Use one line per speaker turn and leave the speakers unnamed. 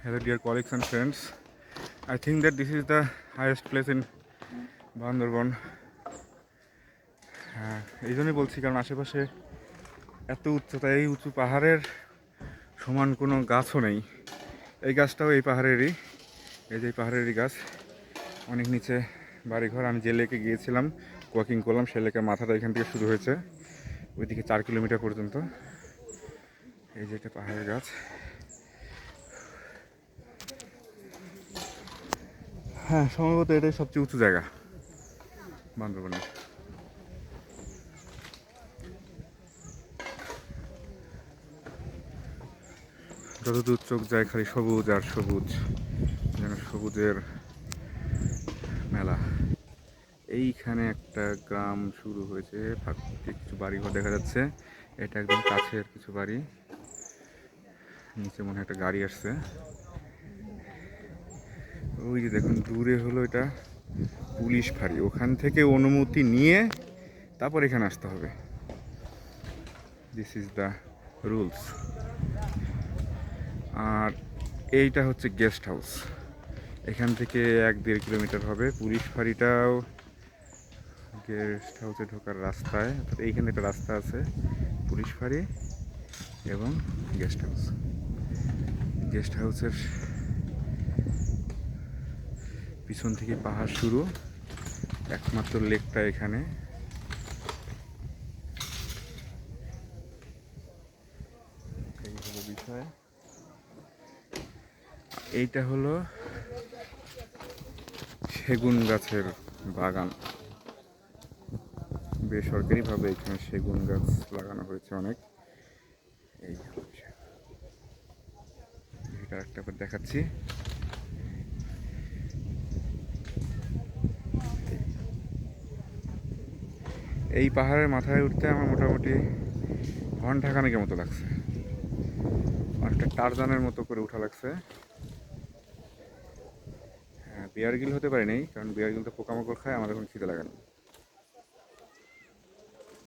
Hello dear colleagues and friends. I think that this is the highest place in Bandarban. এই জন্যই বলছি কারণ আশেপাশে এত উচ্চতা, এই উঁচু পাহাড়ের সমান কোনো গাছও নেই। এই গাছটাও এই পাহাড়েরই, এই যে পাহাড়েরই গাছ। অনেক নিচে বাড়িঘর। আমি যে লেকে গিয়েছিলাম, ওয়াকিং করলাম, সে লেকের মাথাটা এখান থেকে শুরু হয়েছে ওইদিকে 4 কিলোমিটার পর্যন্ত। এই যে একটা পাহাড়ের গাছ। হ্যাঁ, সম্ভবত এটাই সবচেয়ে উঁচু জায়গা বান্দরবনের। যতদূর চোখ যায় খালি সবুজ আর সবুজ, যেন সবুজের মেলা। এইখানে একটা গ্রাম শুরু হয়েছে, কিছু বাড়িঘর দেখা যাচ্ছে। এটা একদম কাছের কিছু বাড়ি। নিচে মনে হয় একটা গাড়ি আসছে। ওই যে দেখুন দূরে হলো এটা পুলিশ ফাঁড়ি, ওখান থেকে অনুমতি নিয়ে তারপর এখানে আসতে হবে। This is the rules. আর এইটা হচ্ছে গেস্ট হাউস, এখান থেকে 1-1.5 কিলোমিটার হবে। পুলিশ ফাঁড়িটাও গেস্ট হাউসে ঢোকার রাস্তায়, অর্থাৎ এইখানে একটা রাস্তা আছে, পুলিশ ফাঁড়ি এবং গেস্ট হাউস। গেস্ট হাউসের পিছন থেকে পাহাড় শুরু, একমাত্র লেকটা এখানে। এই হলো বিষয়। এইটা হলো সেগুন গাছের বাগান। বেসরকারিভাবে এখানে সেগুন গাছ লাগানো হয়েছে অনেক। এই এটা একটা দেখাচ্ছি। এই পাহাড়ের মাথায় উঠতে আমার মোটামুটি ঘন্টাখানেকের মতো লাগছে, অনেকটা টারজানের মতো করে উঠা লাগছে। হ্যাঁ, বিয়ার গিল হতে পারেনি, কারণ বিয়ার গিল তো পোকামাকড় খায়, আমাদের এখন খিদে লাগে না।